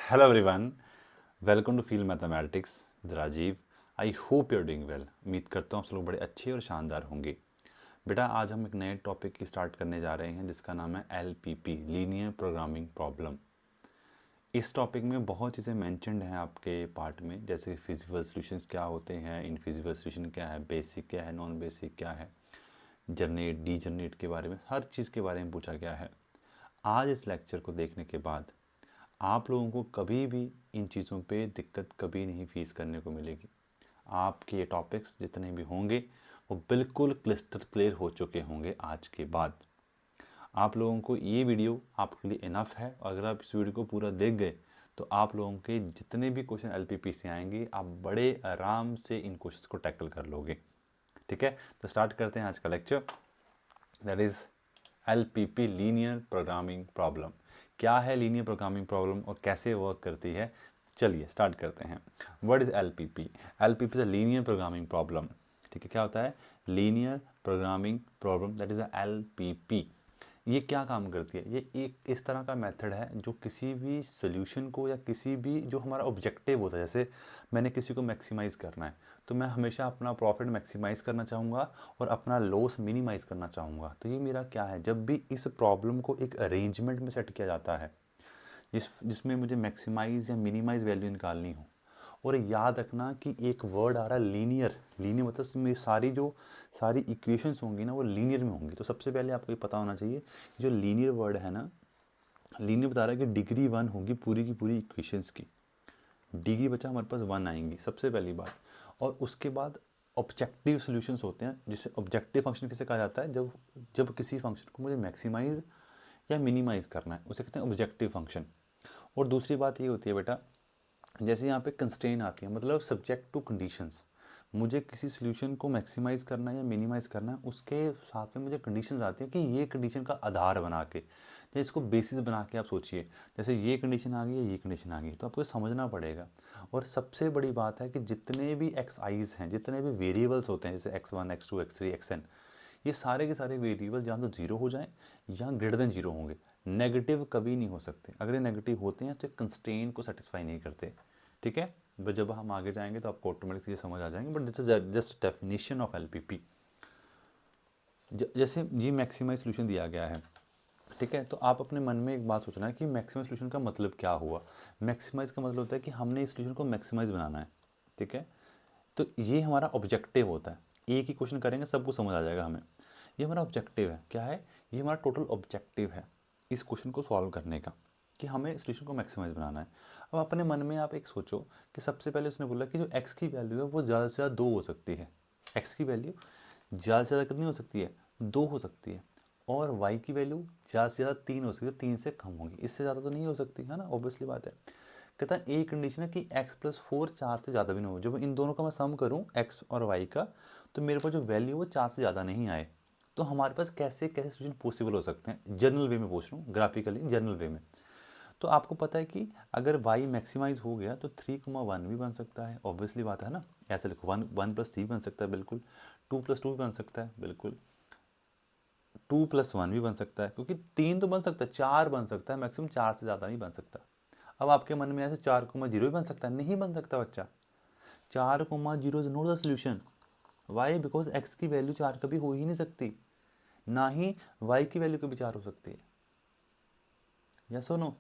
Hello everyone, welcome to Feel Mathematics with Rajeev. I hope you are doing well. उम्मीद करता हूँ आप सब लोग बड़े अच्छे और शानदार होंगे। बेटा आज हम एक नए टॉपिक की स्टार्ट करने जा रहे हैं जिसका नाम है LPP, लीनियर प्रोग्रामिंग प्रॉब्लम। इस टॉपिक में बहुत चीज़ें मैंशनड हैं आपके पार्ट में, जैसे फिजिबल सॉल्यूशंस क्या होते हैं, इनफिजिबल सॉल्यूशन क्या है, बेसिक क्या है, नॉन बेसिक क्या है, जनरेट डी जनरेट के बारे में, हर चीज़ के बारे में पूछा गया है। आज इस लेक्चर को देखने के बाद आप लोगों को कभी भी इन चीज़ों पे दिक्कत कभी नहीं फेस करने को मिलेगी। आपके ये टॉपिक्स जितने भी होंगे वो बिल्कुल क्लिस्टर क्लियर हो चुके होंगे आज के बाद। आप लोगों को ये वीडियो आपके लिए इनफ है, और अगर आप इस वीडियो को पूरा देख गए तो आप लोगों के जितने भी क्वेश्चन LPP से आएंगे आप बड़े आराम से इन क्वेश्चंस को टैकल कर लोगे। ठीक है, तो स्टार्ट करते हैं आज का lecture. That is LPP, linear programming problem. क्या है लीनियर प्रोग्रामिंग प्रॉब्लम और कैसे वर्क करती है, चलिए स्टार्ट करते हैं। What is LPP? LPP is a linear programming problem. ठीक है, क्या होता है linear programming problem, that is a LPP। ये क्या काम करती है? ये एक इस तरह का मेथड है जो किसी भी सोल्यूशन को या किसी भी जो हमारा ऑब्जेक्टिव होता है, जैसे मैंने किसी को मैक्सिमाइज़ करना है तो मैं हमेशा अपना प्रॉफिट मैक्सिमाइज़ करना चाहूँगा और अपना लॉस मिनिमाइज़ करना चाहूँगा। तो ये मेरा क्या है, जब भी इस प्रॉब्लम को एक अरेंजमेंट में सेट किया जाता है जिसमें मुझे मैक्सिमाइज़ या मिनिमाइज़ वैल्यू निकालनी हो। और याद रखना कि एक वर्ड आ रहा है लीनियर। लीनियर मतलब मेरी सारी इक्वेशंस होंगी ना वो लीनियर में होंगी। तो सबसे पहले आपको ये पता होना चाहिए जो लीनियर वर्ड है ना, लीनियर बता रहा है कि डिग्री 1 होगी पूरी की पूरी इक्वेशंस की। डिग्री बचा हमारे पास 1 आएंगी सबसे पहली बात। और उसके बाद ऑब्जेक्टिव सॉल्यूशंस होते हैं, जिसे ऑब्जेक्टिव फंक्शन किसे कहा जाता है, जब जब किसी फंक्शन को मुझे मैक्सिमाइज या मिनिमाइज करना है उसे कहते हैं ऑब्जेक्टिव फंक्शन। और दूसरी बात ये होती है बेटा, जैसे यहाँ पे कंस्ट्रेन आती है, मतलब सब्जेक्ट टू कंडीशंस। मुझे किसी सोल्यूशन को मैक्सिमाइज़ करना है या मिनिमाइज़ करना है, उसके साथ में मुझे कंडीशंस आती हैं कि ये कंडीशन का आधार बना के या इसको बेसिस बना के आप सोचिए, जैसे ये कंडीशन आ गई या ये कंडीशन आ गई, तो आपको समझना पड़ेगा। और सबसे बड़ी बात है कि जितने भी एक्स आईज हैं, जितने भी वेरिएबल्स होते हैं, जैसे X1 X2 X3 XN, ये सारे के सारे वेरिएबल या तो जीरो हो जाएं या ग्रेटर देन जीरो होंगे। नेगेटिव कभी नहीं हो सकते। अगर ये नेगेटिव होते हैं तो कंस्ट्रेन को सेटिस्फाई नहीं करते। ठीक है, बट जब हम आगे जाएंगे तो आपको ऑटोमेटिक चीज़ें समझ आ जाएंगी, but this is just definition of LPP। जैसे ये मैक्सिमाइज सोल्यूशन दिया गया है, ठीक है, तो आप अपने मन में एक बात सोचना है कि मैक्सिमाइज सोल्यूशन का मतलब क्या हुआ। मैक्सिमाइज का मतलब होता है कि हमने इस सोल्यूशन को मैक्सिमाइज बनाना है। ठीक है, तो ये हमारा ऑब्जेक्टिव होता है। एक ही क्वेश्चन करेंगे सबको समझ आ जाएगा हमें। ये हमारा ऑब्जेक्टिव है, क्या है, ये हमारा टोटल ऑब्जेक्टिव है इस क्वेश्चन को सॉल्व करने का, कि हमें सोल्यूशन को मैक्सिमाइज बनाना है। अब अपने मन में आप एक सोचो कि सबसे पहले उसने बोला कि जो x की वैल्यू है वो ज़्यादा से ज़्यादा 2 हो सकती है। x की वैल्यू ज़्यादा से ज़्यादा कितनी हो सकती है, 2 हो सकती है। और y की वैल्यू ज़्यादा से ज़्यादा 3 हो सकती है, 3 से कम होगी, इससे ज़्यादा तो नहीं हो सकती है ना, ऑब्वियसली बात है। कहता है एक कंडीशन है कि x+4 4 से ज़्यादा भी नहीं हो। जब इन दोनों का मैं सम करूँ x और y का, तो मेरे पास जो वैल्यू है वो 4 से ज़्यादा नहीं आए। तो हमारे पास कैसे कैसे सोल्यूशन पॉसिबल हो सकते हैं, जनरल वे में पूछ रहा हूँ, ग्राफिकली जनरल वे में। तो आपको पता है कि अगर y मैक्सिमाइज हो गया तो 3,1 भी बन सकता है, ऑब्वियसली बात है ना। ऐसे लिखो 1 + 3 बन सकता है बिल्कुल, 2 + 2 भी बन सकता है बिल्कुल, 2 + 1 भी बन सकता है, क्योंकि 3 तो बन सकता है, 4 बन सकता है मैक्सिमम, 4 से ज़्यादा नहीं बन सकता। अब आपके मन में ऐसे 4,0 भी बन सकता है, नहीं बन सकता बच्चा। 4,0 is not the solution. Why? Because x की वैल्यू 4 कभी हो ही नहीं सकती, ना ही y की वैल्यू कभी 4 हो सकती है। या सुनो,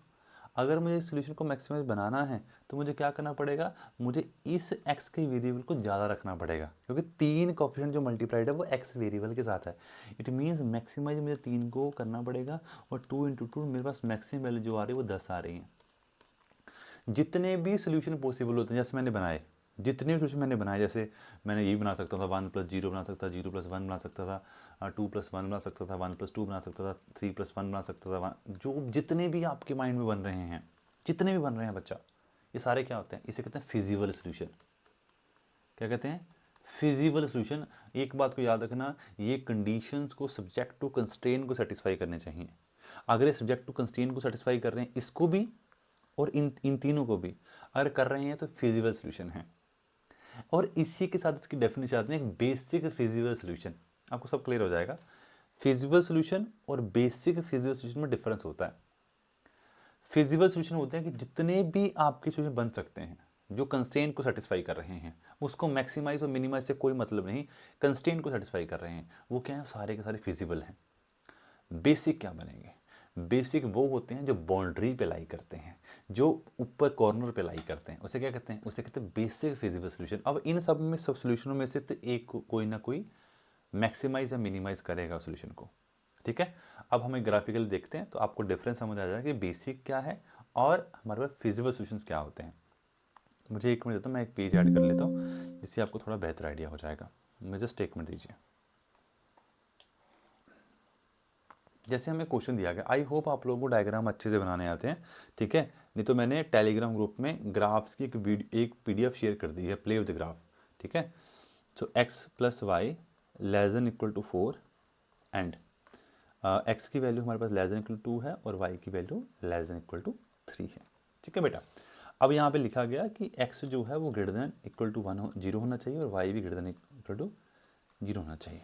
अगर मुझे इस सोल्यूशन को मैक्सिमाइज बनाना है तो मुझे क्या करना पड़ेगा, मुझे इस x के वेरिएबल को ज़्यादा रखना पड़ेगा, क्योंकि 3 कोफिशिएंट जो मल्टीप्लाइड है वो x वेरिएबल के साथ है। इट मीन्स मैक्सिमाइज मुझे 3 को करना पड़ेगा, और 2 × 2 मेरे पास मैक्सिमम वैल्यू जो आ रही है वो 10 आ रही है। जितने भी सोल्यूशन पॉसिबल होते हैं, जैसे मैंने बनाए, जितने भी सोल्यूशन मैंने बनाए, जैसे मैंने ये बना सकता था 1 + 0 बना सकता था, 0 + 1 बना सकता था, 2 + 1 बना सकता था, 1 + 2 बना सकता था, 3 + 1 बना सकता था, जो जितने भी आपके माइंड में बन रहे हैं, जितने भी बन रहे हैं बच्चा, ये सारे क्या होते हैं, इसे कहते हैं फिजिबल सोल्यूशन। क्या कहते हैं, फिजिबल सोल्यूशन। एक बात को याद रखना, ये कंडीशंस को सब्जेक्ट टू कंस्ट्रेन को सेटिस्फाई करने चाहिए। अगर ये सब्जेक्ट टू कंस्ट्रेन को सेटिस्फाई कर रहे हैं, इसको भी और इन इन तीनों को भी अगर कर रहे हैं तो फिजिबल सोल्यूशन है। और इसी के साथ इसकी डेफिनेशन आती है एक बेसिक फिजिबल सोल्यूशन। आपको सब क्लियर हो जाएगा। फिजिबल सोल्यूशन और बेसिक फिजिबल सोल्यूशन में डिफरेंस होता है। फिजिबल सोल्यूशन होते हैं कि जितने भी आपके सोल्यूशन बन सकते हैं जो कंस्ट्रेंट को सेटिस्फाई कर रहे हैं, उसको मैक्सिमाइज और मिनिमाइज से कोई मतलब नहीं, कंस्ट्रेंट को सेटिस्फाई कर रहे हैं, वो क्या है, सारे के सारे फिजिबल हैं। बेसिक क्या बनेंगे, बेसिक वो होते हैं जो बाउंड्री पे लाई करते हैं, जो ऊपर कॉर्नर पे लाई करते हैं, उसे क्या कहते हैं, उसे कहते हैं बेसिक फिजिबल सोल्यूशन। अब इन सब में, सब सोल्यूशनों में से तो एक कोई ना कोई मैक्सिमाइज या मिनिमाइज करेगा सोल्यूशन को। ठीक है, अब हमें ग्राफिकल देखते हैं तो आपको डिफरेंस समझ आ जाएगा कि बेसिक क्या है और हमारे पास फिजिबल सोल्यूशंस क्या होते हैं। मुझे एक मिनट देता हूँ, मैं एक पेज ऐड कर लेता हूँ जिससे आपको थोड़ा बेहतर आइडिया हो जाएगा। मुझे जस्ट एक मिनट दीजिए। जैसे हमें क्वेश्चन दिया गया, आई होप आप लोगों को डायग्राम अच्छे से बनाने आते हैं। ठीक है, नहीं तो मैंने टेलीग्राम ग्रुप में ग्राफ्स की एक पीडीएफ शेयर कर दी है, प्ले विद ग्राफ। ठीक है, so X plus Y less than equal to 4 and X की वैल्यू हमारे पास लेस देन इक्वल टू 2 है और वाई की value less than equal to 3 है। ठीक है बेटा, अब यहाँ पे लिखा गया कि x जो है वो ग्रेटर देन इक्वल टू 0 होना चाहिए और y भी ग्रेटर देन इक्वल टू 0 होना चाहिए।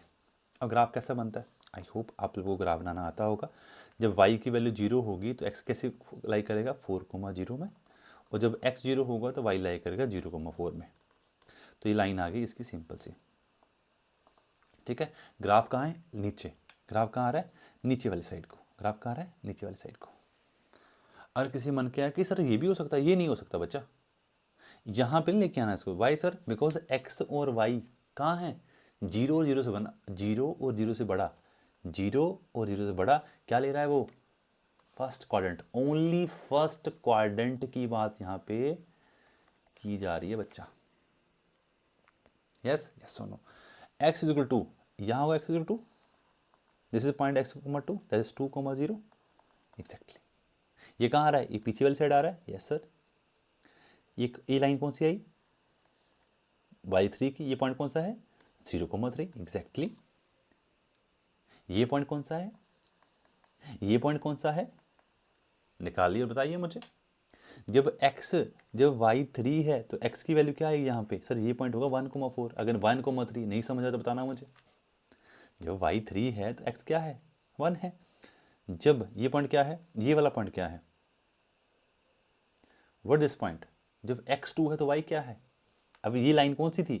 अब ग्राफ कैसा बनता है, आई होप आप लोगों को ग्राफ बनाना आता होगा। जब y की वैल्यू 0 होगी तो x कैसे लाई करेगा, 4,0 में, और जब x 0 होगा तो y लाई करेगा 0,4 में। तो ये लाइन आ गई इसकी सिंपल सी। ठीक है, ग्राफ कहाँ है, नीचे। ग्राफ कहाँ आ रहा है, नीचे वाली साइड को। ग्राफ कहाँ आ रहा है, नीचे वाली साइड को। और किसी मन के आया कि सर ये भी हो सकता है, ये नहीं हो सकता बच्चा, यहाँ पे लेके आना इसको। वाई सर, बिकॉज एक्स और वाई कहाँ है, 0 और 0 से बना, 0 और 0 से बड़ा, 0 और 0 से बड़ा क्या ले रहा है वो, first quadrant. Only first quadrant की बात यहाँ पे की जा रही है बच्चा। Yes yes no, x is equal to, यहाँ होगा x is equal to, this is point x two, that is 2,0 exactly. ये कहाँ आ रहा है, ये पीछे वाली साइड आ रहा है। यस सर, ये लाइन कौन सी आई, y3 की, ये पॉइंट कौन सा है, 0,3 एग्जैक्टली। ये पॉइंट कौन सा है, ये पॉइंट कौन सा है, निकालिए और बताइए मुझे। जब y3 है तो x की वैल्यू क्या आएगी यहाँ पे, सर ये पॉइंट होगा 1,4। अगर 1,3 नहीं समझ आया तो बताना मुझे। जब y3 है तो x क्या है, 1 है। जब ये पॉइंट क्या है, ये वाला पॉइंट क्या है, व्हाट दिस पॉइंट, जब x2 है तो y क्या है। अब ये लाइन कौन सी थी,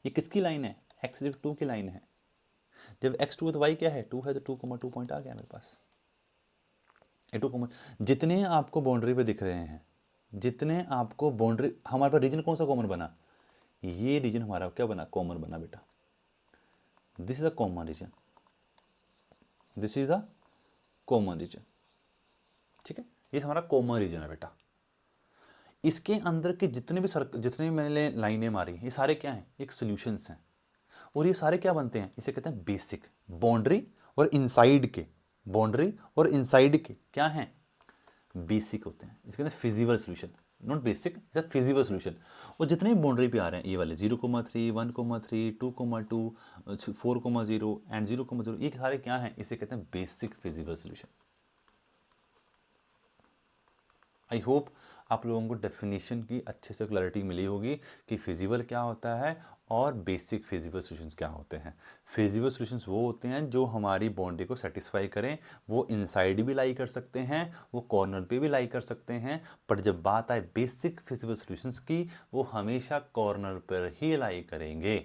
ये किसकी लाइन है, x2 की लाइन है। जब x2 है तो y क्या है, 2 है, तो 2,2 पॉइंट आ गया मेरे पास। ये 2, जितने आपको बाउंड्री पे दिख रहे हैं, जितने आपको बाउंड्री, हमारे पास रीजन कौन सा कॉमन बना, ये रीजन हमारा क्या बना, कॉमन बना बेटा। This is a common region, this is a common region. ठीक है, ये हमारा कॉमन रीजन है बेटा। इसके अंदर के जितने भी मैंने लाइनें मारी, ये सारे क्या हैं, एक सॉल्यूशंस हैं। और ये सारे क्या बनते हैं, इसे कहते हैं बेसिक। बाउंड्री और इनसाइड के, बाउंड्री और इनसाइड के क्या हैं, बेसिक होते हैं। इसके अंदर feasible solution, not basic, feasible solution. और जितने भी बाउंड्री पे आ रहे हैं, ये वाले 0,3, 1,3, 2,2, 4,0 एंड 0,0, ये सारे क्या हैं, इसे कहते हैं basic feasible solution. I hope आप लोगों को डेफिनेशन की अच्छे से क्लैरिटी मिली होगी कि फिजिबल क्या होता है और बेसिक फिजिबल सॉल्यूशंस क्या होते हैं। फिजिबल सॉल्यूशंस वो होते हैं जो हमारी बाउंड्री को सेटिस्फाई करें। वो इनसाइड भी लाई कर सकते हैं, वो कॉर्नर पे भी लाई कर सकते हैं, पर जब बात आए बेसिक फिजिबल सॉल्यूशंस की, वो हमेशा कॉर्नर पर ही लाई करेंगे।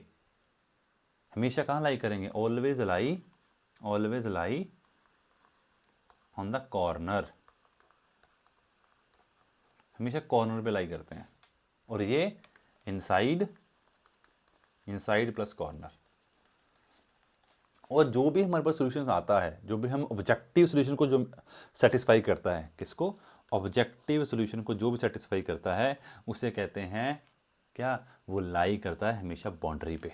हमेशा कहाँ लाई करेंगे, always lie on the corner, हमेशा कॉर्नर पे लाई करते हैं। और ये इनसाइड प्लस कॉर्नर। और जो भी हमारे पास सॉल्यूशन आता है, जो भी हम ऑब्जेक्टिव सॉल्यूशन को जो सेटिस्फाई करता है, किसको, ऑब्जेक्टिव सॉल्यूशन को जो भी सेटिस्फाई करता है, उसे कहते हैं क्या, वो लाई करता है हमेशा बाउंड्री पे,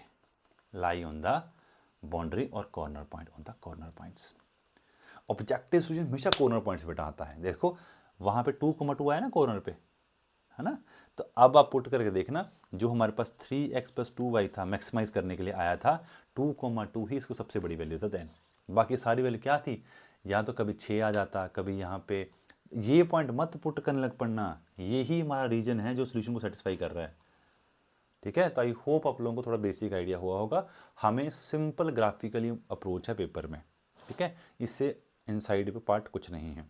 लाई ऑन द बाउंड्री और corner point on the corner points. Objective solution हमेशा कॉर्नर पॉइंट्स पे आता है। देखो वहाँ पे 2,2 आया ना कॉर्नर पे, है ना। तो अब आप पुट करके देखना, जो हमारे पास 3x + 2y था, मैक्सिमाइज करने के लिए आया था, 2,2 ही इसको सबसे बड़ी वैल्यू था। देन बाकी सारी वैल्यू क्या थी, या तो कभी 6 आ जाता, कभी यहाँ पे। ये पॉइंट मत पुट करने लग पड़ना, यही हमारा रीजन है जो सोल्यूशन को सेटिस्फाई कर रहा है। ठीक है, तो आई होप आप लोगों को थोड़ा बेसिक आइडिया हुआ होगा। हमें सिंपल ग्राफिकली अप्रोच है पेपर में। ठीक है, इससे इनसाइड पे पार्ट कुछ नहीं है।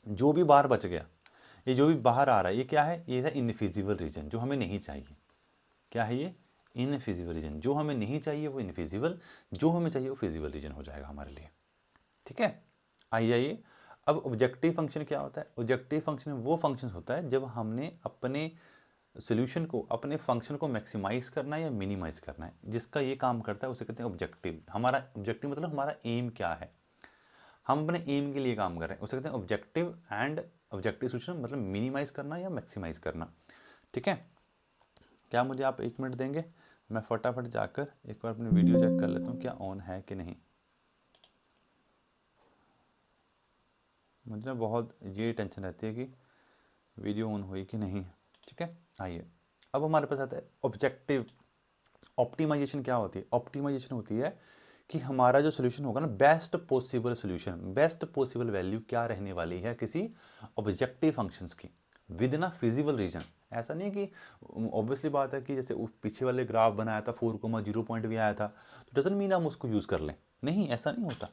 जो भी बाहर बच गया, ये जो भी बाहर आ रहा है ये क्या है, ये है इनफिजिबल रीजन जो हमें नहीं चाहिए। क्या है ये, इनफिजिबल रीजन। जो हमें नहीं चाहिए वो इनफिजिबल, जो हमें चाहिए वो फिजिबल रीजन हो जाएगा हमारे लिए। ठीक है, आइए अब ऑब्जेक्टिव फंक्शन क्या होता है। ऑब्जेक्टिव फंक्शन वो फंक्शन होता है जब हमने अपने सोल्यूशन को, अपने फंक्शन को मैक्सिमाइज करना है या मिनिमाइज करना है, जिसका ये काम करता है उसे कहते हैं ऑब्जेक्टिव। हमारा ऑब्जेक्टिव मतलब हमारा एम क्या है, हम अपने एम के लिए काम कर रहे हैं, उसे कहते हैं ऑब्जेक्टिव। एंड ऑब्जेक्टिव सोल्यूशन मतलब मिनिमाइज करना या मैक्सिमाइज करना। ठीक है, क्या मुझे आप 1 मिनट देंगे, मैं फटाफट जाकर एक बार अपनी वीडियो चेक कर लेता हूँ क्या ऑन है कि नहीं। मुझे ना बहुत ये टेंशन रहती है कि वीडियो ऑन हुई कि नहीं। ठीक है, आइए अब हमारे पास आता है ऑब्जेक्टिव। ऑप्टिमाइजेशन क्या होती है, ऑप्टिमाइजेशन होती है कि हमारा जो सोल्यूशन होगा ना, best possible solution, best possible value क्या रहने वाली है किसी ऑब्जेक्टिव फंक्शंस की with in a feasible region. ऐसा नहीं कि ऑब्वियसली बात है कि जैसे पीछे वाले ग्राफ बनाया था 4,0 पॉइंट भी आया था तो डजंट मीन हम उसको यूज़ कर लें, नहीं ऐसा नहीं होता।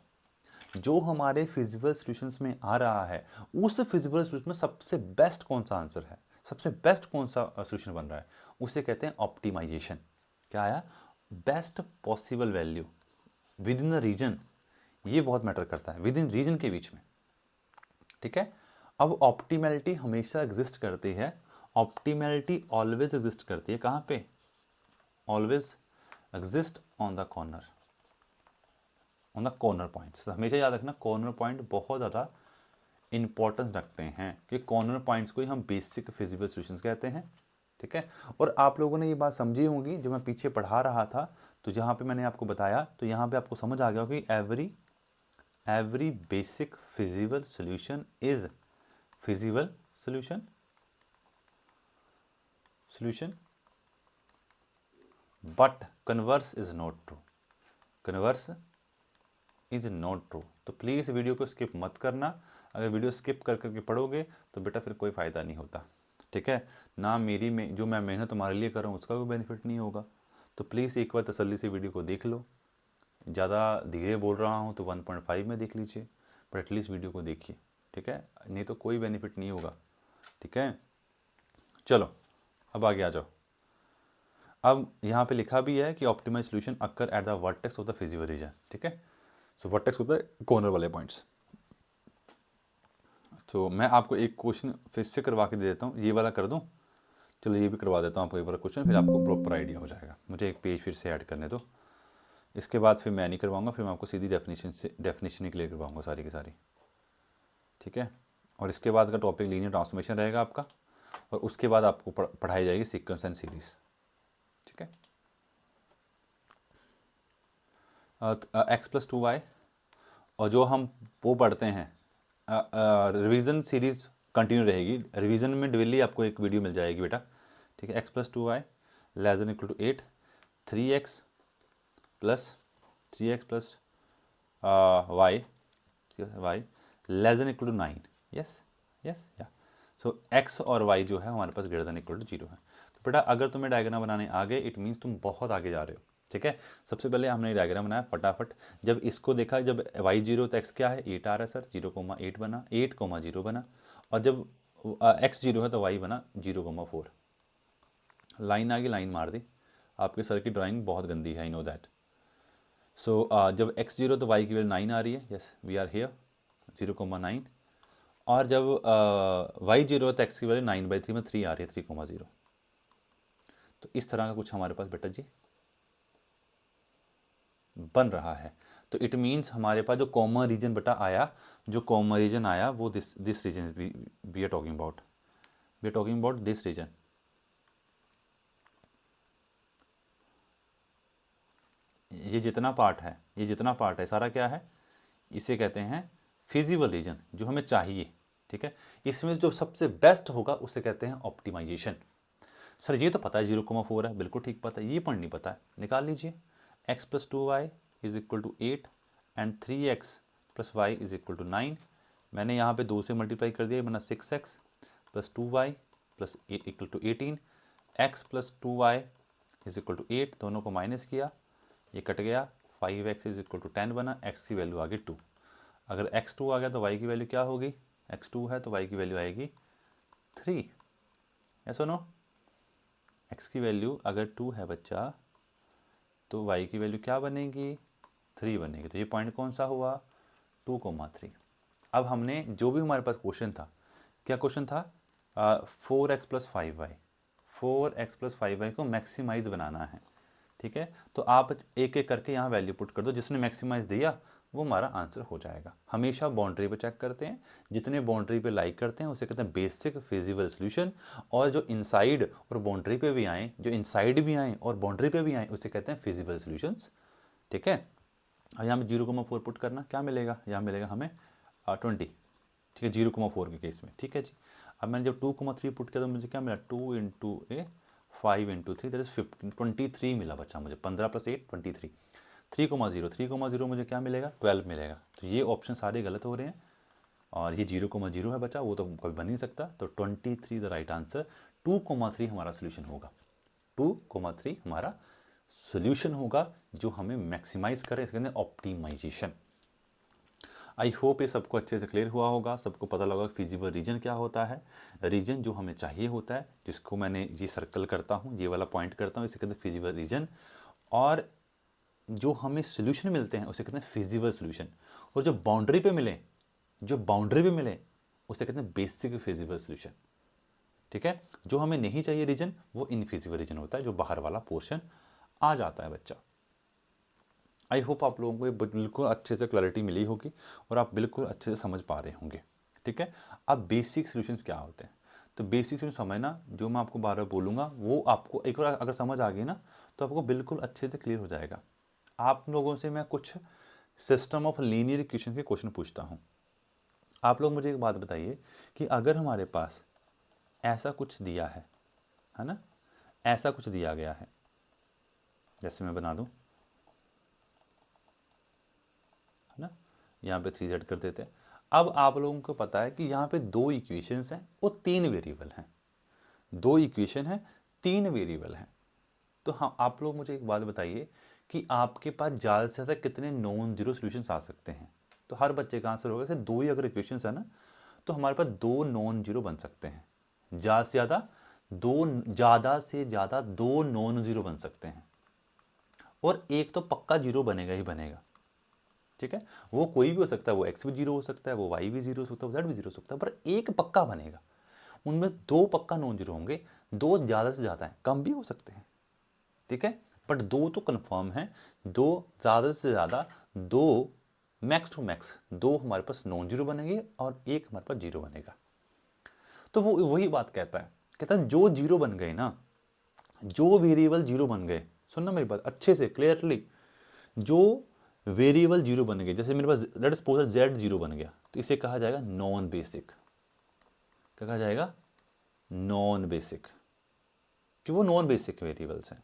जो हमारे फिजिबल सॉल्यूशंस में आ रहा है उस फिजिबल सॉल्यूशन में सबसे बेस्ट कौन सा आंसर है, सबसे बेस्ट कौन सा सॉल्यूशन बन रहा है, उसे कहते हैं ऑप्टिमाइजेशन। क्या आया, best possible value within the region. ये बहुत मैटर करता है, विद इन रीजन के बीच में। ठीक है, अब ऑप्टिमैलिटी हमेशा एग्जिस्ट करती है, ऑप्टिमैलिटी ऑलवेज एग्जिस्ट करती है कहाँ पे, always exist on the corner, on the corner points. तो हमेशा याद रखना कॉर्नर पॉइंट बहुत ज़्यादा इंपॉर्टेंस रखते हैं कि कॉर्नर पॉइंट्स को ही हम बेसिक फिजिबल सॉल्यूशंस कहते हैं। ठीक है, और आप लोगों ने ये बात समझी होगी जब मैं पीछे पढ़ा रहा था, तो जहाँ पे मैंने आपको बताया तो यहाँ पे आपको समझ आ गया कि every basic feasible solution is feasible solution solution but converse is not true, converse is not true. तो प्लीज़ वीडियो को स्किप मत करना, अगर वीडियो स्किप कर करके पढ़ोगे तो बेटा फिर कोई फ़ायदा नहीं होता। ठीक है, ना मेरी में जो मैं मेहनत तुम्हारे लिए कर रहा हूँ उसका कोई बेनिफिट नहीं होगा। तो प्लीज़ एक बार तसल्ली से वीडियो को देख लो। ज़्यादा धीरे बोल रहा हूँ तो 1.5 में देख लीजिए, पर एटलीस्ट वीडियो को देखिए। ठीक है, नहीं तो कोई बेनिफिट नहीं होगा। ठीक है, चलो अब आगे आ जाओ। अब यहाँ पे लिखा भी है कि optimize solution occur at the vertex of the feasible region. ठीक है, सो वर्टेक्स होता है कॉर्नर वाले पॉइंट्स। तो मैं आपको एक क्वेश्चन फिर से करवा के दे देता हूँ, ये वाला कर दूँ, चलो ये भी करवा देता हूँ आपको एक बार क्वेश्चन, फिर आपको प्रॉपर आइडिया हो जाएगा। मुझे एक पेज फिर से ऐड करने दो, इसके बाद फिर मैं नहीं करवाऊँगा, फिर मैं आपको सीधी डेफिनेशन ही क्लियर करवाऊँगा सारी की सारी। ठीक है, और इसके बाद का टॉपिक लीनियर ट्रांसफॉर्मेशन रहेगा आपका, और उसके बाद आपको पढ़ाई जाएगी सीक्वेंस एंड सीरीज। ठीक है, x+2y, और जो हम वो पढ़ते हैं रिवीजन सीरीज कंटिन्यू रहेगी, रिवीजन में डेली आपको एक वीडियो मिल जाएगी बेटा। ठीक है, x+2y less than equal to 8, 3x plus y less than equal to 9। Yes yes yeah, so x और y जो है हमारे पास ग्रेटर देन इक्वल टू 0 है। तो बेटा अगर तुम्हें डायग्राम बनाने आ गए इट मीन्स तुम बहुत आगे जा रहे हो। ठीक है, सबसे पहले हमने डायग्राम बनाया फटाफट, जब इसको देखा, जब y0 तो x क्या है 8 आ रहा है सर, 0,8 बना, 8,0 बना, और जब x0 है तो y बना 0,4। लाइन आ गई, लाइन मार दी। आपके सर की ड्राइंग बहुत गंदी है, आई नो दैट। सो जब x0 तो y की वैल्यू 9 आ रही है, यस वी आर हियर 0,9, और जब y0 तो x की वैल्यू 9/3 में 3 आ रही है 3,0। तो इस तरह का कुछ हमारे पास बेटा जी बन रहा है। तो इट मीन्स हमारे पास जो कॉमन रीजन बेटा आया, जो कॉमन रीजन आया वो this region we are talking about, we are talking about this region. ये जितना पार्ट है, ये जितना पार्ट है सारा क्या है, इसे कहते हैं फिजिबल रीजन जो हमें चाहिए। ठीक है, इसमें जो सबसे बेस्ट होगा उसे कहते हैं ऑप्टिमाइजेशन। सर ये तो पता है 0,4 है, बिल्कुल ठीक पता है, ये पॉइंट नहीं पता है, निकाल लीजिए। x+2y is equal to 8 and 3x+y is equal to 9। मैंने यहाँ पे 2 से मल्टीप्लाई कर दिया, बना 6x plus 2y plus equal to 18। x+2y is equal to 8, दोनों को माइनस किया, ये कट गया, 5x इज इक्वल टू 10 बना, x की वैल्यू आ गई 2। अगर x2 आ गया तो y की वैल्यू क्या होगी, x2 है तो y की वैल्यू आएगी 3, या सुनो, x की वैल्यू अगर 2 है बच्चा तो y की वैल्यू क्या बनेगी, 3 बनेगी। तो ये पॉइंट कौन सा हुआ, 2,3। अब हमने जो भी हमारे पास क्वेश्चन था, क्या क्वेश्चन था, 4x plus 5y, 4x plus 5y को मैक्सिमाइज बनाना है। ठीक है, तो आप एक एक करके यहाँ वैल्यू पुट कर दो, जिसने मैक्सिमाइज दिया वो हमारा आंसर हो जाएगा। हमेशा बाउंड्री पे चेक करते हैं, जितने बाउंड्री पे लाइक करते हैं उसे कहते हैं बेसिक फिजिबल सॉल्यूशन, और जो इनसाइड और बाउंड्री पे भी आए, जो इनसाइड भी आए और बाउंड्री पे भी आए उसे कहते हैं फिजिबल सॉल्यूशंस। ठीक है, और यहाँ में 0,4 पुट करना, क्या मिलेगा, यहाँ मिलेगा हमें 20। ठीक है, 0,4 के केस में। ठीक है जी, अब मैंने जब 2,3 पुट किया तो मुझे क्या मिला, 2 into A 5 into 3 that is 15, 23 मिला बच्चा मुझे, 15 प्लस 8 23। 3,0 मुझे क्या मिलेगा, 12 मिलेगा। तो ये ऑप्शन सारे गलत हो रहे हैं, और ये 0,0 है बच्चा, वो तो कभी बन नहीं सकता। तो 23 द राइट आंसर, 2,3 हमारा सोल्यूशन होगा, 2,3 हमारा सोल्यूशन होगा जो हमें मैक्सिमाइज करे, इसके अंदर ऑप्टिमाइजेशन। आई होप ये सबको अच्छे से क्लियर हुआ होगा, सबको पता लगा फिजिबल रीजन क्या होता है। रीजन जो हमें चाहिए होता है, जिसको मैंने ये सर्कल करता हूँ, ये वाला पॉइंट करता हूँ, इसे कहते हैं फिजिबल रीजन। और जो हमें सोल्यूशन मिलते हैं उसे कहते हैं फिजिबल सोल्यूशन। और जो बाउंड्री पे मिले, जो बाउंड्री पे मिले उसे कहते हैं बेसिक फिजिबल सोल्यूशन। ठीक है, जो हमें नहीं चाहिए रीजन वो इनफिजिबल रीजन होता है, जो बाहर वाला पोर्शन आ जाता है बच्चा। आई होप आप लोगों को ये बिल्कुल अच्छे से क्लैरिटी मिली होगी और आप बिल्कुल अच्छे से समझ पा रहे होंगे। ठीक है, अब बेसिक सॉल्यूशंस क्या होते हैं, तो बेसिक सॉल्यूशन समझना, जो मैं आपको बार बार बोलूँगा वो आपको एक बार अगर समझ आ गई ना तो आपको बिल्कुल अच्छे से क्लियर हो जाएगा। आप लोगों से मैं कुछ सिस्टम ऑफ लीनियर इक्वेशन के क्वेश्चन पूछता हूँ। आप लोग मुझे एक बात बताइए कि अगर हमारे पास ऐसा कुछ दिया है ना, ऐसा कुछ दिया गया है, जैसे मैं बना दूँ, है ना, यहाँ पे 3z कर देते हैं। अब आप लोगों को पता है कि यहाँ पे 2 इक्वेशंस हैं और 3 वेरिएबल हैं, 2 इक्वेशन है, 3 वेरिएबल हैं। तो हाँ, आप लोग मुझे एक बात बताइए कि आपके पास ज़्यादा से ज़्यादा कितने नॉन जीरो सोल्यूशंस आ सकते हैं। तो हर बच्चे का आंसर होगा कि 2 ही अगर इक्वेशंस है ना, तो हमारे पास 2 नॉन जीरो बन सकते हैं। ज़्यादा से ज़्यादा दो नॉन जीरो बन सकते हैं, और एक तो पक्का जीरो बनेगा ही बनेगा। ठीक है, वो कोई भी हो सकता है, वो एक्स भी जीरो हो सकता है, वो वाई भी जीरो हो सकता है, वो जेड भी जीरो हो सकता है, पर एक पक्का बनेगा। उनमें 2 पक्का नॉन जीरो होंगे, 2 ज़्यादा से ज़्यादा हैं, कम भी हो सकते हैं। ठीक है, बट 2 तो कंफर्म है, 2 ज़्यादा से ज़्यादा, 2 मैक्स टू मैक्स, 2 हमारे पास नॉन जीरो बनेंगे और एक हमारे पास जीरो बनेगा। तो वो वही बात कहता है जो जीरो बन गए ना, जो वेरिएबल जीरो बन गए, सुनना मेरी बात अच्छे से क्लियरली, जो वेरिएबल जीरो बन गए, जैसे मेरे पास लेट्स सपोज जेड जीरो बन गया, तो इसे कहा जाएगा नॉन बेसिक। क्या कहा जाएगा, नॉन बेसिक, कि वो नॉन बेसिक वेरिएबल्स हैं।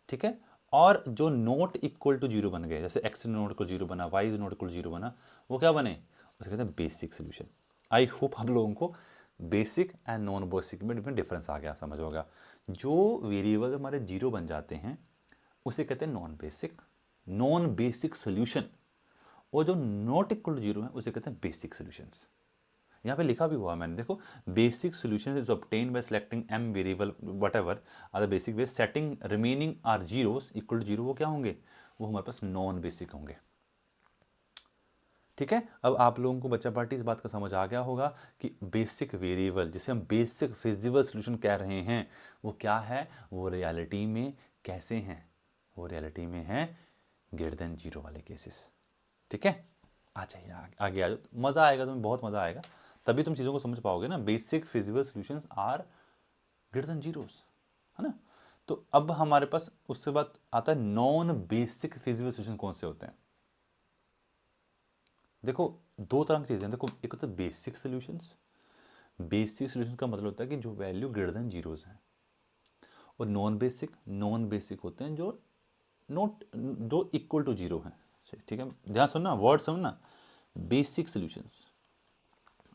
ठीक है, और जो नॉट इक्वल टू जीरो बन गए, जैसे एक्स नॉट इक्वल जीरो बना, वाई नॉट इक्वल जीरो बना, वो क्या बने, उसे कहते हैं बेसिक सोल्यूशन। आई होप आप लोगों को बेसिक एंड नॉन बेसिक में डिफरेंस आ गया, समझ होगा। जो वेरिएबल हमारे जीरो बन जाते हैं उसे कहते हैं नॉन बेसिक सोल्यूशन, और जो नॉट इक्वल टू जीरो है उसे कहते हैं बेसिक सोल्यूशंस। यहाँ पे लिखा भी हुआ मैंने, देखो, basic solution is obtain by selecting m variable whatever are the basic way, setting remaining are zeros equal to zero, वो क्या होंगे, वो हमारे पास नॉन बेसिक होंगे। ठीक है, अब आप लोगों को बच्चा पार्टी इस बात का समझ आ गया होगा कि बेसिक वेरिएबल जिसे हम बेसिक फिजिबल सोल्यूशन कह रहे हैं वो क्या है, वो रियलिटी में कैसे हैं, वो रियलिटी में है ग्रेटर देन जीरो वाले केसेस। ठीक है, आ जाइए आगे आ जाओ, मज़ा आएगा, तुम्हें बहुत मज़ा आएगा, तभी तुम चीज़ों को समझ पाओगे ना। Basic feasible solutions are greater than zeros, है ना। तो अब हमारे पास उसके बाद आता है नॉन बेसिक फिजिबल सॉल्यूशन कौन से होते हैं। देखो, 2 तरह की चीज़ें हैं, देखो, एक होता है बेसिक सॉल्यूशंस। बेसिक सॉल्यूशन का मतलब होता है कि जो वैल्यू ग्रेटर देन जीरोस है, और नॉन बेसिक होते हैं जो नॉट, जो इक्वल टू जीरो है। ठीक है, ध्यान सुनना, वर्ड समझना। बेसिक सॉल्यूशंस,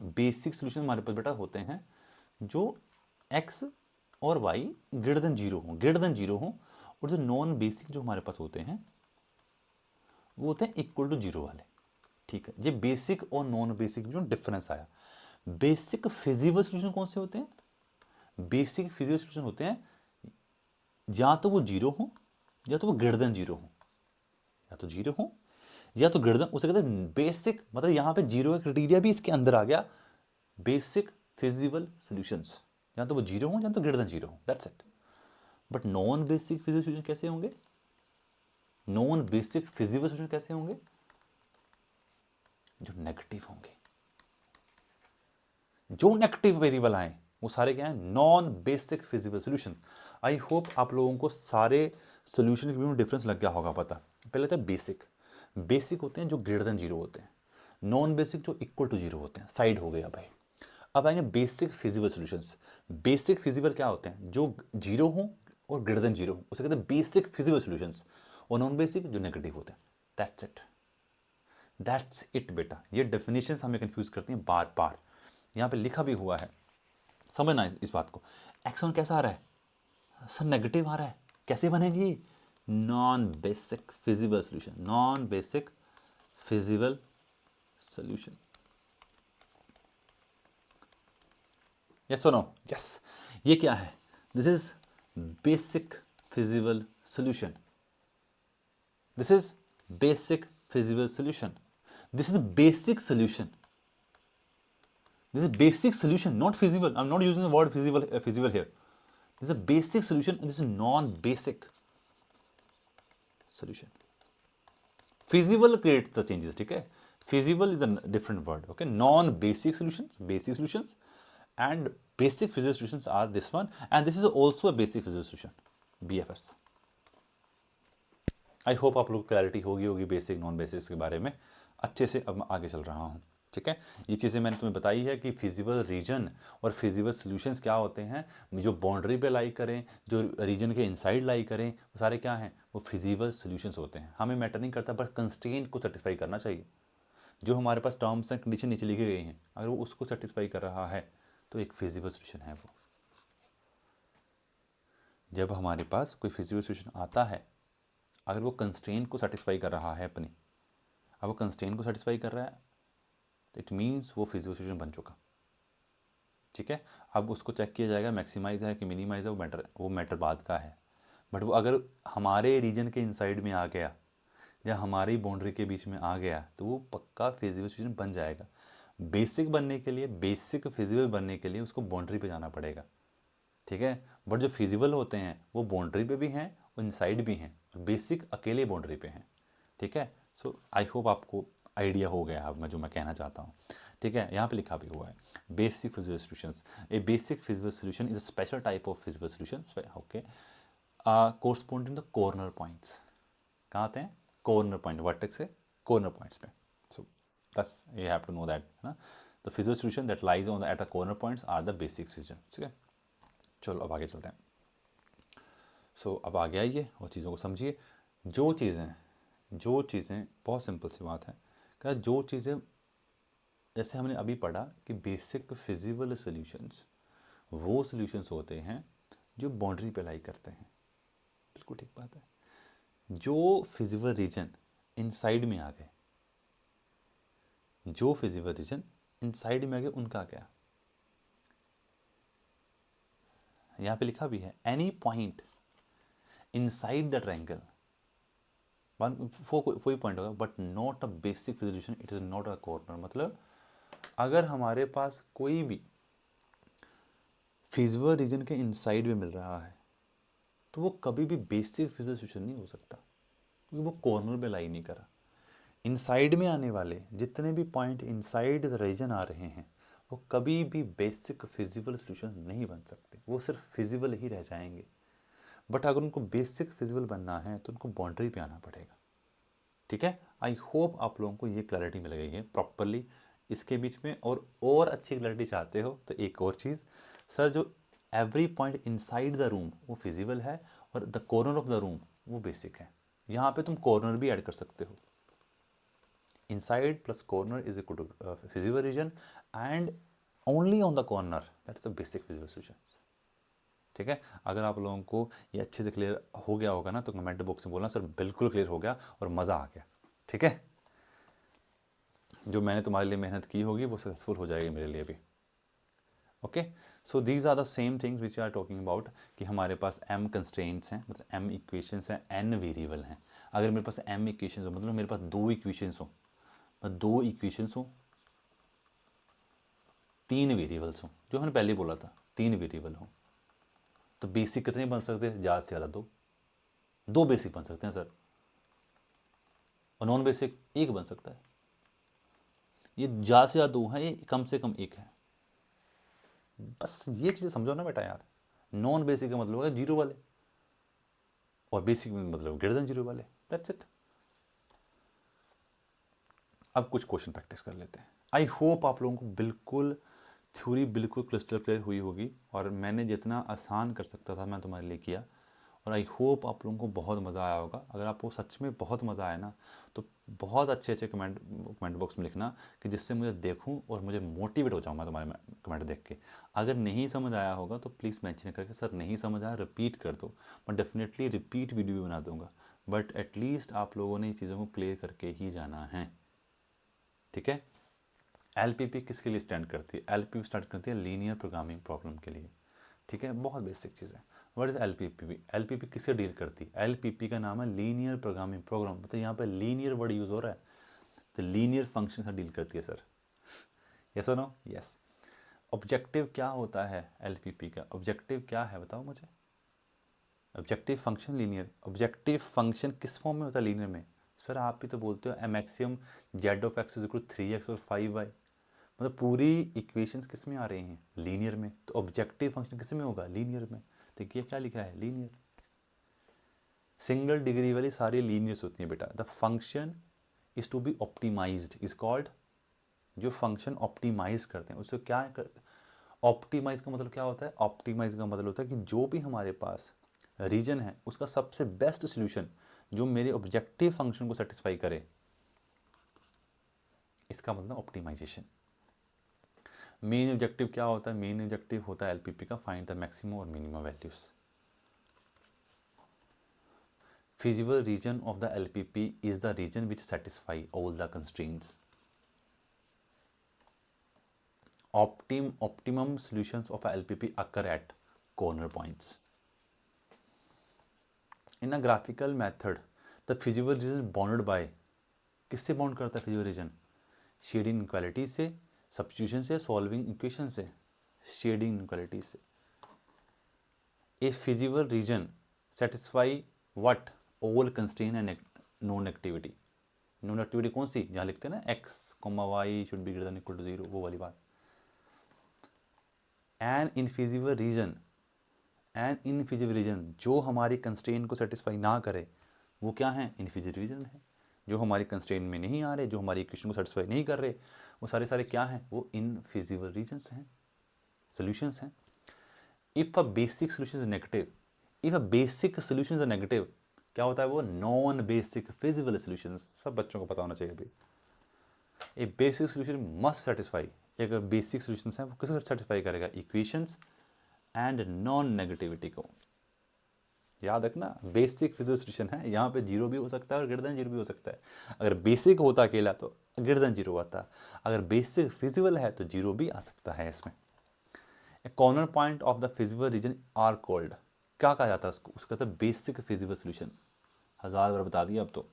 बेसिक सॉल्यूशन हमारे पास बेटा होते हैं जो x और y ग्रेटर देन जीरो हो, और जो नॉन बेसिक जो हमारे पास होते हैं वो होते हैं इक्वल टू जीरो वाले। ठीक है, ये बेसिक और नॉन बेसिक में डिफरेंस आया। बेसिक फिजिबल सोल्यूशन कौन से होते हैं? बेसिक फिजिबल सोल्यूशन होते हैं या तो वो जीरो हो या तो वो ग्रेटर देन जीरो हो, या तो जीरो हो या तो ग्रेटर देन, उसे कहते हैं बेसिक, मतलब यहां पे जीरो का क्राइटेरिया भी इसके अंदर आ गया, बेसिक फिजिबल सॉल्यूशंस, या तो वो जीरो हो या तो ग्रेटर देन जीरो हो, that's it. But non basic feasible solution कैसे होंगे? नॉन बेसिक फिजिबल सॉल्यूशन कैसे होंगे? जो नेगेटिव होंगे, जो नेगेटिव वेरिएबल आए वो सारे क्या है? Non basic feasible solution. I hope आप लोगों को सारे सॉल्यूशन के बीच में डिफरेंस लग गया होगा पता। पहले था बेसिक, बेसिक होते हैं जो ग्रेटर देन जीरो होते हैं, नॉन बेसिक जो इक्वल टू जीरो होते हैं, साइड हो गया भाई। अब आएंगे basic feasible solutions. Basic feasible क्या होते हैं? जो जीरो हो और ग्रेटर देन जीरो हो, उसे कहते हैं बेसिक फिजिबल सॉल्यूशंस। और नॉन बेसिक जो नेगेटिव होते हैं। दैट्स इट, दैट्स इट बेटा। ये डेफिनेशन हमें कंफ्यूज करती हैं बार बार। यहाँ पे लिखा भी हुआ है, समझना इस बात को। एक्स1 कैसा आ रहा है? सर नेगेटिव आ रहा है, कैसे बनेगी? Non basic feasible solution, non basic feasible solution. Yes or no? Yes. ये क्या है? This is basic feasible solution, this is basic feasible solution, this is basic solution, this is basic solution, not feasible. I'm not using the word feasible here. This is a basic solution and this is non-basic solution. Feasible creates the changes, ठीक है? Feasible is a different word, okay? Non-basic solutions, basic solutions, and basic physical solutions are this one, and this is also a basic physical solution, BFS. I hope आप लोग को clarity होगी basic non basics के बारे में अच्छे से। अब मैं आगे चल रहा हूँ, ठीक है? ये चीज़ें मैंने तुम्हें बताई है कि फिजिबल रीजन और फिजिबल सॉल्यूशंस क्या होते हैं, जो बाउंड्री पे लाई करें, जो रीजन के इनसाइड लाई करें, वो सारे क्या हैं? वो फिजिबल सॉल्यूशंस होते हैं। हमें मैटर नहीं करता, बट कंस्ट्रेंट को सेटिस्फाई करना चाहिए। जो हमारे पास टर्म्स एंड कंडीशन नीचे लिखी गई हैं, अगर वो उसको सेटिस्फाई कर रहा है तो एक फिजिबल सॉल्यूशन है वो। जब हमारे पास कोई फिजिबल सॉल्यूशन आता है, अगर वो कंस्ट्रेंट को सेटिस्फाई कर रहा है अपनी, अब वो कंस्ट्रेंट को सेटिस्फाई कर रहा है तो इट मीन्स वो फिजिबल सॉल्यूशन बन चुका, ठीक है? अब उसको चेक किया जाएगा मैक्सिमाइज है कि मिनिमाइज है, वो मैटर बात का है। बट वो अगर हमारे रीजन के इनसाइड में आ गया या हमारी बाउंड्री के बीच में आ गया तो वो पक्का फिजिबल सॉल्यूशन बन जाएगा। बेसिक बनने के लिए, बेसिक फिजिबल बनने के लिए उसको बाउंड्री पे जाना पड़ेगा, ठीक है? बट जो फिजिबल होते हैं वो बाउंड्री पे भी हैं और इनसाइड भी हैं, बेसिक अकेले बाउंड्री पे हैं, ठीक है? सो आई होप आपको आइडिया हो गया अब मैं जो मैं कहना चाहता हूँ, ठीक है? यहाँ पे लिखा भी हुआ है basic feasible solutions. A basic feasible solution is a special type of feasible solution, okay, corresponding the corner points. कहाँ आते हैं? कॉर्नर पॉइंट, वर्टेक्स से कॉर्नर पॉइंट्स पे। सो बस you have to know that, है ना? The feasible solution that lies on the at the corner points are the basic solution, ठीक है? चलो अब आगे चलते हैं। सो अब आगे आइए और चीज़ों को समझिए। जो चीज़ें बहुत सिंपल सी बात है कि जो चीज़ें, जैसे हमने अभी पढ़ा कि बेसिक फिजिबल सॉल्यूशंस वो सॉल्यूशंस होते हैं जो बाउंड्री पे लाई करते हैं, बिल्कुल ठीक बात है। जो फिजिबल रीजन इनसाइड में आ गए, जो फिजिबल रीजन इनसाइड में आ गए, उनका क्या? यहाँ पे लिखा भी है any point inside the triangle, कोई पॉइंट होगा but not a basic feasible, it is not a corner. मतलब अगर हमारे पास कोई भी फिजिबल रीजन के इनसाइड में मिल रहा है तो वो कभी भी बेसिक फिजिबल सॉल्यूशन नहीं हो सकता, क्योंकि वो कॉर्नर पे लाई नहीं करा। इनसाइड में आने वाले जितने भी पॉइंट इनसाइड द रीजन आ रहे हैं वो कभी भी बेसिक फिजिबल सॉल्यूशन नहीं बन सकते, वो सिर्फ फिजिबल ही रह जाएंगे। बट अगर उनको बेसिक फिजिबल बनना है तो उनको बाउंड्री पे आना पड़ेगा, ठीक है? आई होप आप लोगों को ये क्लैरिटी मिल गई है प्रॉपरली इसके बीच में। और अच्छी क्लैरिटी चाहते हो तो एक और चीज़, सर जो every point inside the room वो फिजिबल है और the corner of the room वो बेसिक है। यहाँ पे तुम कॉर्नर भी ऐड कर सकते हो, inside plus corner is equal to feasible region and only on the corner that's the basic feasible solution, ठीक है? अगर आप लोगों को ये अच्छे से क्लियर हो गया होगा ना तो कमेंट बॉक्स में बोलना सर बिल्कुल क्लियर हो गया और मज़ा आ गया, ठीक है? जो मैंने तुम्हारे लिए मेहनत की होगी वो सक्सेसफुल हो जाएगी मेरे लिए भी, okay, so these are the same things which are talking about कि हमारे पास m कंस्ट्रेंट्स हैं, मतलब m इक्वेशंस हैं, n वेरिएबल हैं। अगर मेरे पास m इक्वेशंस हो, मतलब मेरे पास दो इक्वेशंस हो, दो इक्वेशंस हो, तीन वेरिएबल्स हो, जो मैंने पहले बोला था तीन वेरिएबल हो, तो बेसिक कितने बन सकते हैं? ज़्यादा से ज़्यादा दो, दो बेसिक बन सकते हैं सर, और नॉन बेसिक एक बन सकता है। ये ज़्यादा से ज़्यादा दो है, ये कम से कम एक है। बस ये चीज़ें समझो ना बेटा यार। नॉन बेसिक का मतलब है जीरो वाले, और बेसिक में मतलब ग्रेटर देन जीरो वाले, दैट्स इट। अब कुछ क्वेश्चन प्रैक्टिस कर लेते हैं। आई होप आप लोगों को बिल्कुल थ्योरी बिल्कुल क्रिस्टल क्लियर हुई होगी, और मैंने जितना आसान कर सकता था मैं तुम्हारे लिए किया, और आई होप आप लोगों को बहुत मज़ा आया होगा। अगर आपको सच में बहुत मज़ा आया ना, तो बहुत अच्छे अच्छे कमेंट बॉक्स में लिखना, कि जिससे मुझे देखूं और मुझे मोटिवेट हो जाऊँ मैं तुम्हारे कमेंट देख के। अगर नहीं समझ आया होगा तो प्लीज़ मेंशन करके सर नहीं समझ आया रिपीट कर दो, मैं डेफिनेटली रिपीट वीडियो भी बना दूंगा, बट एटलीस्ट आप लोगों ने ये चीज़ों को क्लियर करके ही जाना है, ठीक है। एलपीपी किसके लिए स्टैंड करती है? एलपीपी स्टार्ट करती है लीनियर प्रोग्रामिंग प्रॉब्लम के लिए, ठीक है, बहुत बेसिक चीज़ है। What is LPP? एलपीपी किससे डील करती है? एलपीपी का नाम है लीनियर प्रोग्रामिंग प्रोग्राम, मतलब यहाँ पे लीनियर वर्ड यूज़ हो रहा है, तो लीनियर फंक्शन से डील करती है sir. Yes or no? Yes. Objective क्या होता है एलपीपी का? ऑब्जेक्टिव क्या है बताओ मुझे? Objective function linear. Objective function किस फॉर्म में होता है लीनियर में? सर आप भी तो बोलते हो maximum Z of x is equal 3x और 5y, मतलब पूरी इक्वेशंस किस में आ रही हैं? लीनियर में। तो ऑब्जेक्टिव फंक्शन किस में होगा? लीनियर में। देखिए क्या लिखा है? लीनियर। सिंगल डिग्री वाली सारी लीनियर्स होती हैं बेटा। The function is to be optimized is called, जो फंक्शन ऑप्टिमाइज करते हैं उससे क्या कर, ऑप्टिमाइज का मतलब क्या होता है? ऑप्टिमाइज का मतलब होता है कि जो भी हमारे पास रीजन है उसका सबसे बेस्ट सोल्यूशन जो मेरे ऑब्जेक्टिव फंक्शन को सेटिस्फाई करे, इसका मतलब ऑप्टिमाइजेशन। मेन ऑब्जेक्टिव क्या होता है? मेन ऑब्जेक्टिव होता है एलपीपी का फाइंड द मैक्सिमम और minimum values. Feasible region of the LPP is the region which satisfy all the constraints. Optimum solutions of a LPP occur at corner points. In a graphical method, the feasible region is bounded by, किससे bound करता है feasible region? Shading inequality से, substitution से, solving equation से, shading inequality से। A feasible region satisfy what? All constraint and non activity. Non activity कौन सी? जहाँ लिखते हैं ना x, y should be greater than equal to 0, वो वाली बात। An infeasible region, an infeasible region जो हमारी कंस्ट्रेंट को सेटिस्फाई ना करे, वो क्या है? इनफिजिबल रीजन है। जो हमारी कंस्ट्रेंट में नहीं आ रहे, जो हमारी इक्वेशन को सेटिस्फाई नहीं कर रहे, वो सारे सारे क्या हैं? वो इनफिजिबल रीजन्स हैं, सोल्यूशंस हैं। If a basic solution is negative, if a basic solution is negative, क्या होता है वो? Non basic feasible solution. सब बच्चों को पता होना चाहिए अभी। ए बेसिक सोल्यूशन मस्ट सेटिस्फाई, एक बेसिक सोल्यूशन है वो किसको सेटिस्फाई करेगा? इक्वेशंस एंड नॉन नेगेटिविटी को। याद रखना, बेसिक फिजिकल सोल्यूशन है, यहाँ पे जीरो भी हो सकता है और ग्रेटर देन जीरो भी हो सकता है। अगर बेसिक होता अकेला तो ग्रेटर देन जीरो आता, अगर बेसिक फिजिबल है तो जीरो भी आ सकता है इसमें। A corner point of the feasible region are called, क्या कहा जाता है उसको? उसका था बेसिक फिजिबल सोल्यूशन। 1000 बार बता दिया अब तो।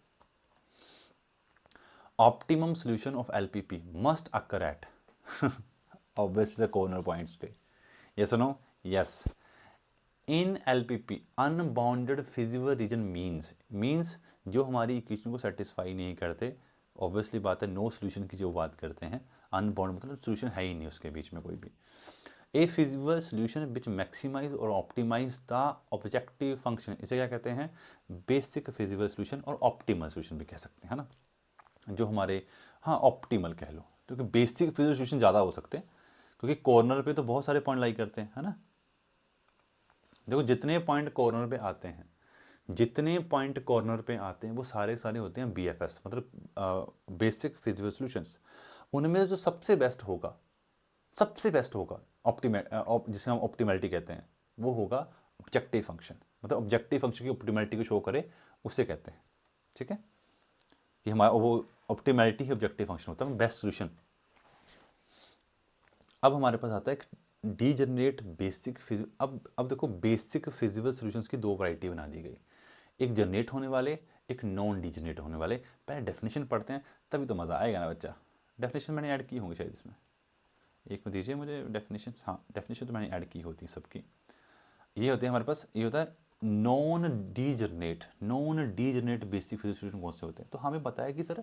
Optimum solution of LPP must occur at obviously the corner points पे। Yes or no? Yes. In LPP unbounded feasible region means जो हमारी इक्वेशन को सेटिस्फाई नहीं करते, ऑब्वियसली बात है नो सोल्यूशन की जो बात करते हैं। अनबाउंड मतलब सोल्यूशन है ही नहीं उसके बीच में कोई भी। ए फिजिबल सोल्यूशन विच मैक्सिमाइज और ऑप्टिमाइज द ऑब्जेक्टिव फंक्शन, इसे क्या कहते हैं? बेसिक फिजिबल सोल्यूशन और ऑप्टिमल सोल्यूशन भी कह सकते हैं ना, जो हमारे, हाँ ऑप्टिमल कह लो, क्योंकि बेसिक फिजिकल सोल्यूशन ज़्यादा हो सकते हैं, क्योंकि कॉर्नर पे तो बहुत सारे पॉइंट लाई करते हैं, है ना। देखो जितने पॉइंट कॉर्नर पे आते हैं, जितने पॉइंट कॉर्नर पे आते हैं वो सारे सारे होते हैं बीएफएस, मतलब बेसिक फिजिकल सॉल्यूशंस। उनमें से जो सबसे बेस्ट होगा जिसे हम ऑप्टिमैलिटी कहते हैं, वो होगा ऑब्जेक्टिव फंक्शन, मतलब ऑब्जेक्टिव फंक्शन की ऑप्टिमैलिटी को शो करे, उसे कहते हैं, ठीक है, कि हमारा वो ऑप्टिमैलिटी ही ऑब्जेक्टिव फंक्शन होता है, बेस्ट सोल्यूशन। अब हमारे पास आता है डीजनरेट बेसिक अब देखो बेसिक फिजिबल सॉल्यूशंस की दो वैरायटी बना दी गई, एक जनरेट होने वाले, एक नॉन डीजनरेट होने वाले। पहले डेफिनेशन पढ़ते हैं तभी तो मज़ा आएगा ना बच्चा। डेफिनेशन मैंने ऐड की होंगी शायद इसमें, एक में दीजिए मुझे डेफिनेशन। हाँ डेफिनेशन तो मैंने ऐड की होती है सबकी। ये होते हैं हमारे पास, ये होता है non degenerate basic physical solution कौन से होते हैं। तो हमें बताया कि सर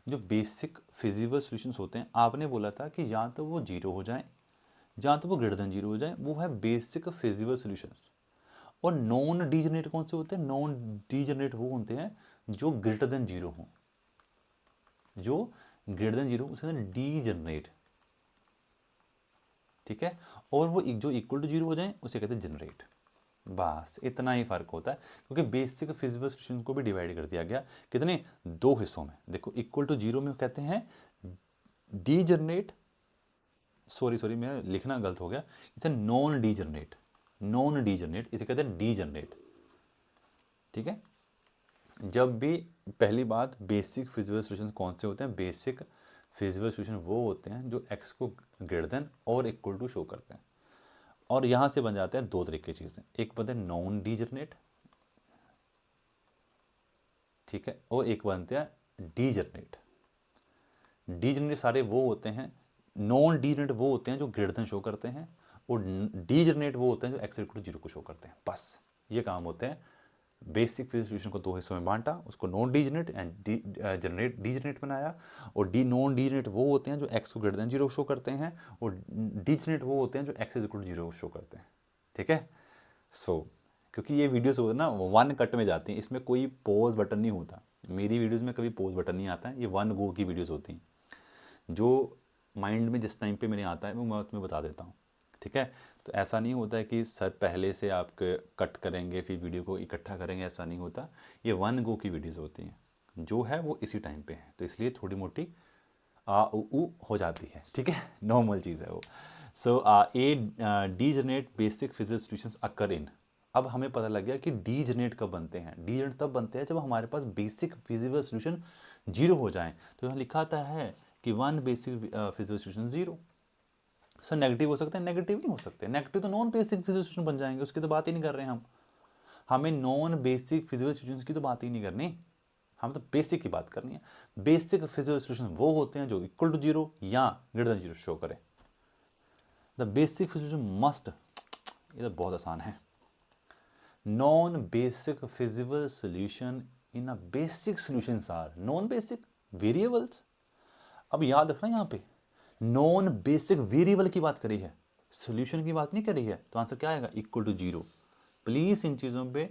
जो बेसिक फिजिबल सॉल्यूशंस होते हैं, आपने बोला था कि या तो वो जीरो हो जाए, या तो वो ग्रेटर देन जीरो हो जाए, वो है बेसिक फिजिबल सॉल्यूशंस। और नॉन डीजनरेट कौन से होते हैं? नॉन डीजनरेट वो होते हैं जो ग्रेटर देन जीरो हो, जो ग्रेटर देन जीरो उसे डीजनरेट, ठीक है। और वो जो इक्वल टू जीरो हो जाए उसे कहते हैं जनरेट। बस इतना ही फर्क होता है, क्योंकि बेसिक फिजिकल सॉल्यूशन को भी डिवाइड कर दिया गया कितने, दो हिस्सों में। देखो इक्वल टू जीरो में कहते हैं डीजनरेट, सॉरी मैं लिखना गलत हो गया, इसे नॉन डीजनरेट, इसे कहते हैं डीजनरेट, ठीक है। जब भी पहली बात, बेसिक फिजिकल सॉल्यूशन कौन से होते हैं? बेसिक फिजिकल सॉल्यूशन वो होते हैं जो एक्स को ग्रेटर देन और इक्वल टू शो करते हैं। और यहां से बन जाते हैं दो तरीके की चीज़ें, एक बनते हैं नॉन डीजनरेट, ठीक है, और एक बनते हैं डीजनरेट। डीजनरेट सारे वो होते हैं, नॉन डीजनरेट वो होते हैं जो ग्रेटर देन शो करते हैं, और डीजनरेट वो होते हैं जो एक्स इक्वल टू जीरो को शो करते हैं। बस ये काम होते हैं। बेसिक फिजिकल सॉल्यूशन को दो हिस्सों में बांटा, उसको नॉन डीजनरेट एंड डीजनरेट बनाया। और नॉन डीजनरेट वो होते हैं जो एक्स को ग्रेटर देन जीरो शो करते हैं, और डीजनरेट वो होते हैं जो x is equal to zero show करते हैं, ठीक है। क्योंकि ये वीडियोस होते ना वन कट में जाती हैं, इसमें कोई पॉज बटन नहीं होता। मेरी वीडियोस में कभी पॉज बटन नहीं आता है, ये वन गो की वीडियोस होती हैं। जो माइंड में जिस टाइम पे मेरे आता है वो मैं तुम्हें बता देता हूँ, ठीक है। तो ऐसा नहीं होता है कि सर पहले से आप कट करेंगे फिर वीडियो को इकट्ठा करेंगे, ऐसा नहीं होता। ये वन गो की वीडियोस होती हैं, जो है वो इसी टाइम पे है, तो इसलिए थोड़ी मोटी आ उ हो जाती है, ठीक है। नॉर्मल चीज़ है वो। सो ए डीजनरेट बेसिक फिजिकल सॉल्यूशंस अकर इन। अब हमें पता लग गया कि डीजनरेट कब बनते हैं। डीजनरेट तब बनते हैं जब हमारे पास बेसिक फिजिकल सॉल्यूशन जीरो हो जाए। तो यहाँ लिखा आता है कि one basic physical solution zero. Sir negative हो सकते हैं? नेगेटिव नहीं हो सकते, नेगेटिव तो नॉन बेसिक फिजिकल सॉल्यूशन बन जाएंगे, उसकी तो बात ही नहीं कर रहे हैं हम। हमें नॉन बेसिक फिजिकल सॉल्यूशंस की तो बात ही नहीं करनी, हम तो बेसिक की बात करनी है। बेसिक फिजिकल सॉल्यूशन वो होते हैं जो इक्वल टू जीरो या ग्रेटर देन जीरो शो करें। द बेसिक फिजिकल मस्ट, ये तो बहुत आसान है। Non basic physical solution in a basic solutions are non basic variables. अब याद रखना यहाँ पे नॉन बेसिक वेरिएबल की बात करी है, सॉल्यूशन की बात नहीं करी है। तो आंसर क्या आएगा? Equal to zero. प्लीज इन चीज़ों पे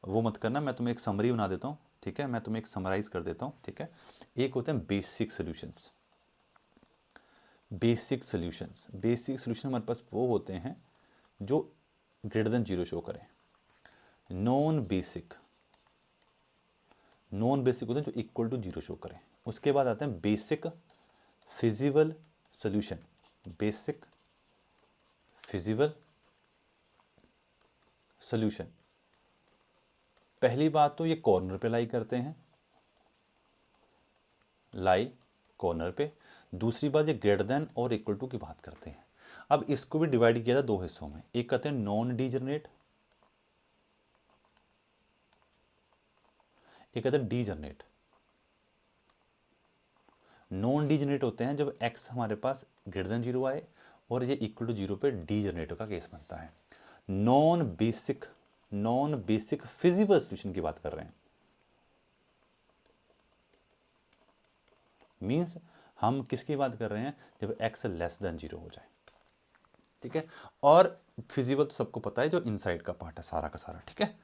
वो मत करना, मैं तुम्हें एक समरी बना देता हूँ, ठीक है। मैं तुम्हें एक समराइज कर देता हूँ, ठीक है। एक होते हैं बेसिक सॉल्यूशंस। बेसिक सॉल्यूशन हमारे पास वो होते हैं जो ग्रेटर देन जीरो शो करें। नॉन बेसिक होते हैं जो इक्वल टू जीरो शो करें। उसके बाद आते हैं basic feasible solution. Basic feasible solution, पहली बात तो ये कॉर्नर पे लाई करते हैं, लाई कॉर्नर पे। दूसरी बात ये ग्रेटर देन और इक्वल टू की बात करते हैं। अब इसको भी डिवाइड किया था दो हिस्सों में, एक कहते हैं नॉन डीजनरेट, एक कहते हैं डीजनरेट। नॉन डीजनरेट होते हैं जब एक्स हमारे पास ग्रेटर देन जीरो आए और ये इक्वल टू जीरो पे डीजनरेट का केस बनता है। नॉन बेसिक फिजिबल सॉल्यूशन की बात कर रहे हैं, मींस हम किसकी बात कर रहे हैं? जब एक्स लेस देन जीरो हो जाए, ठीक है। और फिजिबल तो सबको पता है जो इनसाइड का पार्ट है सारा का सारा, ठीक है।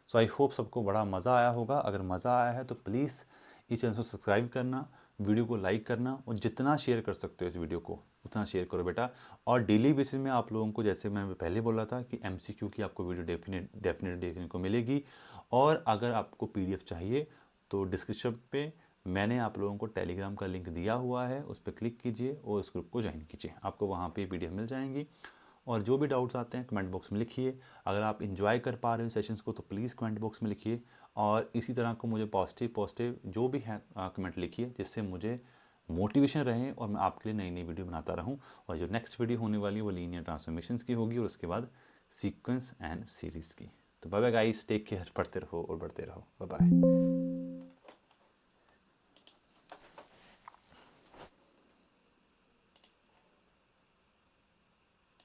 सो आई होप सबको बड़ा मज़ा आया होगा। अगर मज़ा आया है तो प्लीज़ इस चैनल को सब्सक्राइब करना, वीडियो को लाइक करना, और जितना शेयर कर सकते हो इस वीडियो को उतना शेयर करो बेटा। और डेली बेसिस में आप लोगों को, जैसे मैं पहले बोला था कि एमसीक्यू की आपको वीडियो डेफिनेट देखने को मिलेगी। और अगर आपको पीडीएफ चाहिए तो डिस्क्रिप्शन पे मैंने आप लोगों को टेलीग्राम का लिंक दिया हुआ है, उस पर क्लिक कीजिए और उस ग्रुप को ज्वाइन कीजिए, आपको वहाँ पे पीडीएफ मिल जाएंगी। और जो भी डाउट्स आते हैं कमेंट बॉक्स में लिखिए। अगर आप इन्जॉय कर पा रहे हो सेशंस को तो प्लीज़ कमेंट बॉक्स में लिखिए। और इसी तरह को मुझे पॉजिटिव जो भी है कमेंट लिखिए, जिससे मुझे मोटिवेशन रहे और मैं आपके लिए नई नई वीडियो बनाता रहूं। और जो नेक्स्ट वीडियो होने वाली है वो लीनियर ट्रांसफॉर्मेशंस की होगी और उसके बाद सीक्वेंस एंड सीरीज़ की। तो bye bye guys, take care, पढ़ते रहो और बढ़ते रहो। Bye bye.